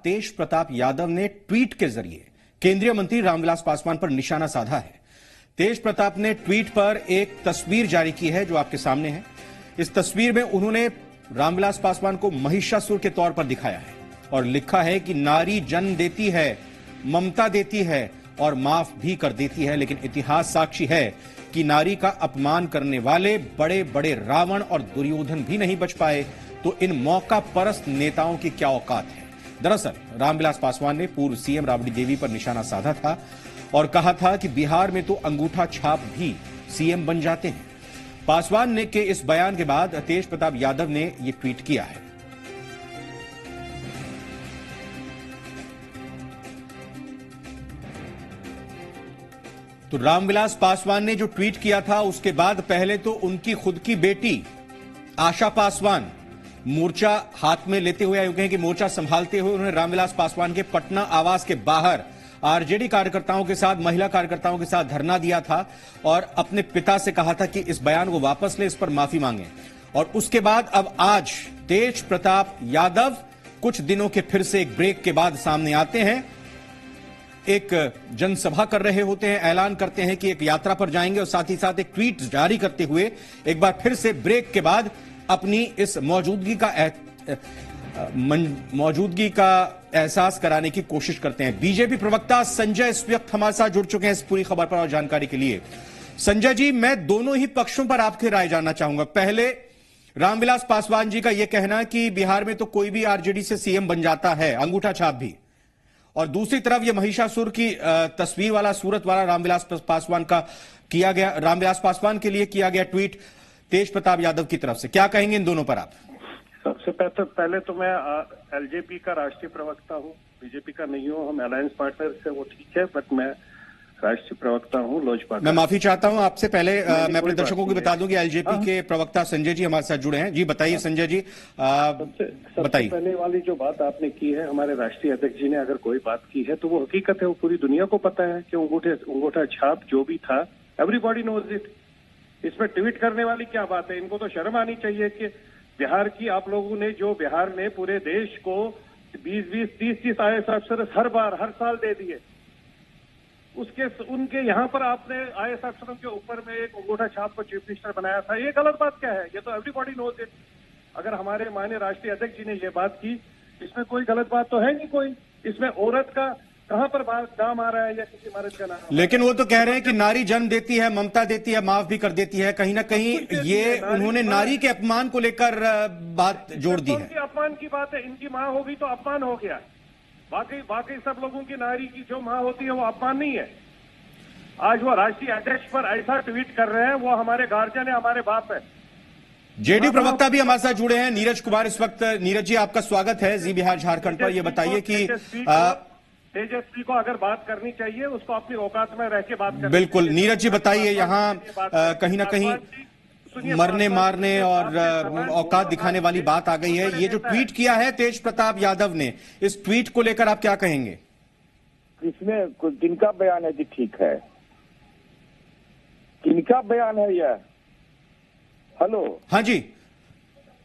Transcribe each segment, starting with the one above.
तेज प्रताप यादव ने ट्वीट के जरिए केंद्रीय मंत्री रामविलास पासवान पर निशाना साधा है। तेज प्रताप ने ट्वीट पर एक तस्वीर जारी की है जो आपके सामने है। इस तस्वीर में उन्होंने रामविलास पासवान को महिषासुर के तौर पर दिखाया है और लिखा है कि नारी जन्म देती है, ममता देती है और माफ भी कर देती है, लेकिन इतिहास साक्षी है कि नारी का अपमान करने वाले बड़े बड़े रावण और दुर्योधन भी नहीं बच पाए, तो इन मौका परस्त नेताओं की क्या औकात है। दरअसल रामविलास पासवान ने पूर्व सीएम राबड़ी देवी पर निशाना साधा था और कहा था कि बिहार में तो अंगूठा छाप भी सीएम बन जाते हैं। पासवान ने के इस बयान के बाद तेज प्रताप यादव ने यह ट्वीट किया है। तो रामविलास पासवान ने जो ट्वीट किया था उसके बाद पहले तो उनकी खुद की बेटी आशा पासवान मोर्चा हाथ में लेते हुए, यूं कहें कि मोर्चा संभालते हुए, उन्होंने रामविलास पासवान के पटना आवास के बाहर आरजेडी कार्यकर्ताओं के साथ, महिला कार्यकर्ताओं के साथ धरना दिया था और अपने पिता से कहा था कि इस बयान को वापस ले, इस पर माफी मांगे। और उसके बाद अब आज तेज प्रताप यादव कुछ दिनों के फिर से एक ब्रेक के बाद सामने आते हैं, एक जनसभा कर रहे होते हैं, ऐलान करते हैं कि एक यात्रा पर जाएंगे और साथ ही साथ एक ट्वीट जारी करते हुए एक बार फिर से ब्रेक के बाद अपनी इस मौजूदगी का एहसास कराने की कोशिश करते हैं। बीजेपी प्रवक्ता संजय इस वक्त हमारे साथ जुड़ चुके हैं इस पूरी खबर पर और जानकारी के लिए। संजय जी, मैं दोनों ही पक्षों पर आपकी राय जानना चाहूंगा। पहले रामविलास पासवान जी का यह कहना कि बिहार में तो कोई भी आरजेडी से सीएम बन जाता है, अंगूठा छाप भी, और दूसरी तरफ यह महिषासुर की तस्वीर वाला, सूरत वाला रामविलास पासवान का किया गया, रामविलास पासवान के लिए किया गया ट्वीट तेज प्रताप यादव की तरफ से, क्या कहेंगे इन दोनों पर आप? सबसे पहले तो मैं एलजेपी का राष्ट्रीय प्रवक्ता हूं, बीजेपी का नहीं हूं। हम अलायंस पार्टनर से, वो ठीक है, बट मैं राष्ट्रीय प्रवक्ता हूं लोजपा का। मैं माफी चाहता हूं आपसे। पहले मैं अपने दर्शकों को बता दूं कि एलजेपी के प्रवक्ता संजय जी हमारे साथ जुड़े हैं। जी बताइए संजय जी, बताइए। पहले वाली जो बात आपने की है, हमारे राष्ट्रीय अध्यक्ष जी ने अगर कोई बात की है तो वो हकीकत है, वो पूरी दुनिया को पता है कि अंगूठा छाप जो भी था, एवरीबॉडी नोज इट। इसमें ट्वीट करने वाली क्या बात है? इनको तो शर्म आनी चाहिए कि बिहार की आप लोगों ने, जो बिहार ने पूरे देश को 20-20, 30-30 आईएएस अफसर हर साल दे दिए, उनके यहाँ पर आपने आईएएस अफसरों के ऊपर में एक अंगूठा छाप को चीफ मिनिस्टर बनाया था। ये गलत बात क्या है? ये तो एवरीबॉडी नोज इट। अगर हमारे माननीय राष्ट्रीय अध्यक्ष जी ने ये बात की, इसमें कोई गलत बात तो है नहीं कोई। इसमें औरत का कहां पर नाम आ रहा है या किसी मर्द का नाम? लेकिन वो तो कह रहे हैं कि नारी जन्म देती है, ममता देती है, माफ भी कर देती है। कहीं ना कहीं ये उन्होंने नारी के अपमान को लेकर बात जोड़ दी है। इनकी अपमान की बात है, इनकी मां होगी तो अपमान हो गया। बाकी सब लोगों की नारी की जो मां होती है वो अपमान नहीं है। आज वो राष्ट्रीय अध्यक्ष पर ऐसा ट्वीट कर रहे हैं, वो हमारे गार्जियन है, हमारे बाप है। जेडी प्रवक्ता भी हमारे साथ जुड़े हैं, नीरज कुमार इस वक्त। नीरज जी, आपका स्वागत है जी बिहार झारखंड पर। ये बताइए कि तेजस्वी को अगर बात करनी चाहिए, उसको अपनी औकात में रह के बात करनी। बिल्कुल नीरज जी, बताइए, यहाँ कहीं ना कहीं मरने मारने और औकात दिखाने वाली बात आ गई है। ये जो ट्वीट किया है तेज प्रताप यादव ने, इस ट्वीट को लेकर आप क्या कहेंगे? इसमें किनका बयान है कि ठीक है? किनका बयान है यह? हेलो, हाँ जी,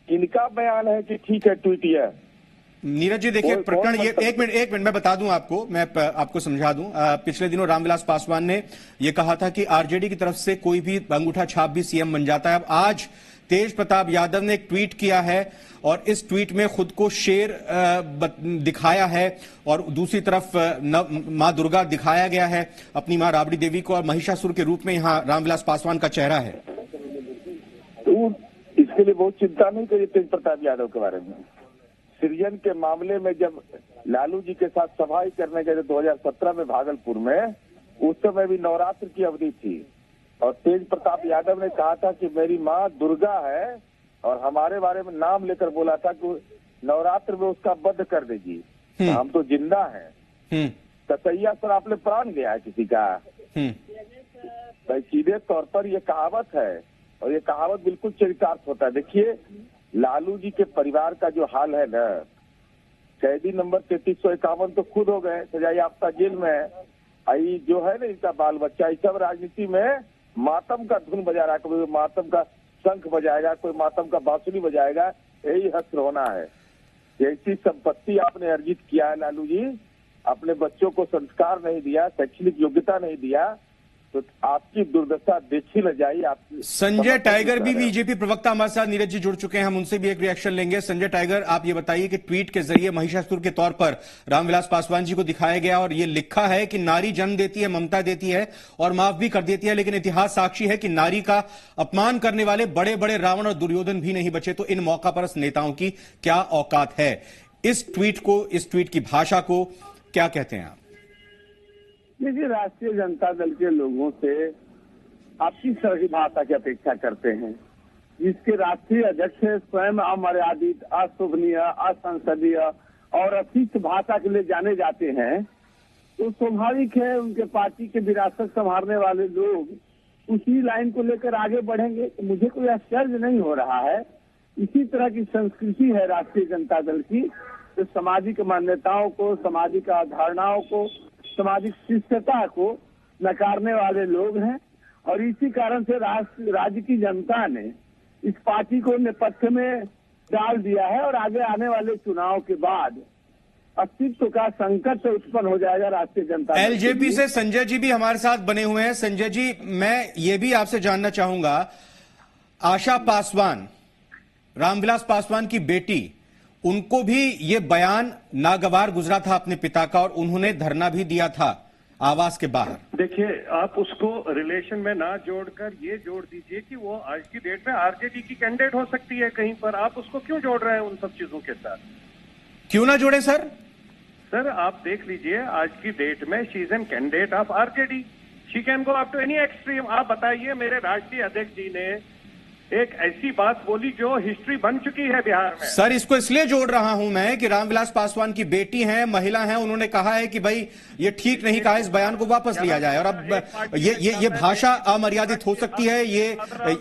किनका बयान है कि ठीक है ट्वीट यह? नीरज जी देखिए, प्रकरण ये, एक मिनट मैं बता दूं आपको, मैं आपको समझा दूं। पिछले दिनों रामविलास पासवान ने यह कहा था कि आरजेडी की तरफ से कोई भी अंगूठा छाप भी सीएम बन जाता है। अब आज तेज प्रताप यादव ने एक ट्वीट किया है और इस ट्वीट में खुद को शेर दिखाया है और दूसरी तरफ मां दुर्गा दिखाया गया है, अपनी मां राबड़ी देवी को, और महिषासुर के रूप में यहाँ रामविलास पासवान का चेहरा है। तो इसके लिए बहुत चिंता नहीं करिए तेज प्रताप यादव के बारे में। सृजन के मामले में जब लालू जी के साथ सफाई करने गए 2017 में भागलपुर में, उस समय भी नवरात्र की अवधि थी और तेज प्रताप यादव ने कहा था कि मेरी माँ दुर्गा है और हमारे बारे में नाम लेकर बोला था कि नवरात्र में उसका वध कर देगी, हम तो जिंदा हैं। तसैया सर, आपने प्राण लिया है किसी का? तो सीधे तौर पर यह कहावत है और ये कहावत बिल्कुल चरितार्थ होता है। देखिए, लालू जी के परिवार का जो हाल है ना, कैदी नंबर 3351 तो खुद हो गए, सजा याफ्ता जेल में है। आई जो है ना इनका बाल बच्चा, इस सब राजनीति में मातम का धुन बजा रहा है, कोई मातम का शंख बजाएगा, कोई मातम का बांसुरी बजाएगा, यही हस्र होना है। जैसी संपत्ति आपने अर्जित किया है लालू जी, अपने बच्चों को संस्कार नहीं दिया, शैक्षणिक योग्यता नहीं दिया, तो आपकी दुर्दशा देखी न जाए। आपकी संजय टाइगर भी बीजेपी प्रवक्ता हमारे साथ नीरज जी जुड़ चुके हैं, हम उनसे भी एक रिएक्शन लेंगे। संजय टाइगर, आप ये बताइए कि ट्वीट के जरिए महिषासुर के तौर पर रामविलास पासवान जी को दिखाया गया और ये लिखा है कि नारी जन्म देती है, ममता देती है और माफ भी कर देती है, लेकिन इतिहास साक्षी है कि नारी का अपमान करने वाले बड़े बड़े रावण और दुर्योधन भी नहीं बचे। तो इन मौका पर नेताओं की क्या औकात है? इस ट्वीट को, इस ट्वीट की भाषा को क्या कहते हैं आप? देखिए, राष्ट्रीय जनता दल के लोगों से आप किस तरह की भाषा की अपेक्षा करते हैं? जिसके राष्ट्रीय अध्यक्ष स्वयं अमर्यादित, अशोभनीय, असंसदीय और अशिष्ट भाषा के लिए जाने जाते हैं, तो स्वाभाविक है उनके पार्टी के विरासत संभालने वाले लोग उसी लाइन को लेकर आगे बढ़ेंगे। तो मुझे कोई आश्चर्य नहीं हो रहा है। इसी तरह की संस्कृति है राष्ट्रीय जनता दल की, जो सामाजिक मान्यताओं को, सामाजिक अवधारणाओं को, सामाजिक शिष्टता को नकारने वाले लोग हैं। और इसी कारण से राज्य की जनता ने इस पार्टी को नेपथ्य में डाल दिया है और आगे आने वाले चुनाव के बाद अस्तित्व का संकट उत्पन्न हो जाएगा राष्ट्रीय जनता दल। एलजेपी से संजय जी भी हमारे साथ बने हुए हैं। संजय जी, मैं ये भी आपसे जानना चाहूंगा, आशा पासवान, रामविलास पासवान की बेटी, उनको भी ये बयान नागवार गुजरा था अपने पिता का और उन्होंने धरना भी दिया था आवास के बाहर। देखिए, आप उसको रिलेशन में ना जोड़कर ये जोड़ दीजिए कि वो आज की डेट में आरजेडी की कैंडिडेट हो सकती है कहीं पर। आप उसको क्यों जोड़ रहे हैं उन सब चीजों के साथ? क्यों ना जोड़े सर? सर, आप देख लीजिए, आज की डेट में she is an candidate of RJD. She can go up to any extreme. आप बताइए, मेरे राष्ट्रीय अध्यक्ष जी ने एक ऐसी बात बोली जो हिस्ट्री बन चुकी है बिहार में। सर, इसको इसलिए जोड़ रहा हूं मैं कि रामविलास पासवान की बेटी हैं, महिला हैं, उन्होंने कहा है कि भाई ये ठीक नहीं कहा, इस बयान को वापस लिया जाए। और अब ये भाषा अमर्यादित हो सकती है, ये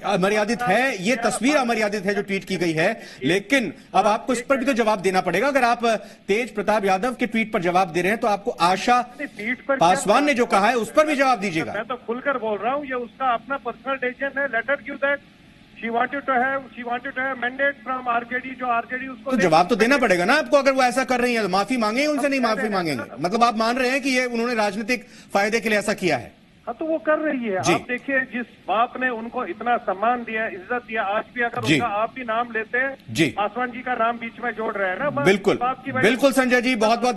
अमर्यादित है, ये तस्वीर अमर्यादित है जो ट्वीट की गई है, लेकिन अब आपको इस पर भी तो जवाब देना पड़ेगा। अगर आप तेज प्रताप यादव के ट्वीट पर जवाब दे रहे हैं तो आपको आशा पासवान ने जो कहा है उस पर भी जवाब दीजिएगा। मैं तो खुलकर बोल रहा हूँ, ये उसका अपना पर्सनल डिसीजन है। Let her give that. She wanted to have mandate from RJD, जो RJD उसको तो जवाब तो देना पड़ेगा ना आपको। अगर वो ऐसा कर रही है तो माफी मांगेंगे उनसे? नहीं माफी मांगेंगे? मतलब आप मान रहे हैं कि ये उन्होंने राजनीतिक फायदे के लिए ऐसा किया है? हाँ, तो वो कर रही है। आप देखिए, जिस बाप ने उनको इतना सम्मान दिया, इज्जत दिया, आज भी अगर उनका आप भी नाम लेते हैं, पासवान जी का नाम बीच में जोड़ रहे हैं ना। बिल्कुल बिल्कुल संजय जी, बहुत बहुत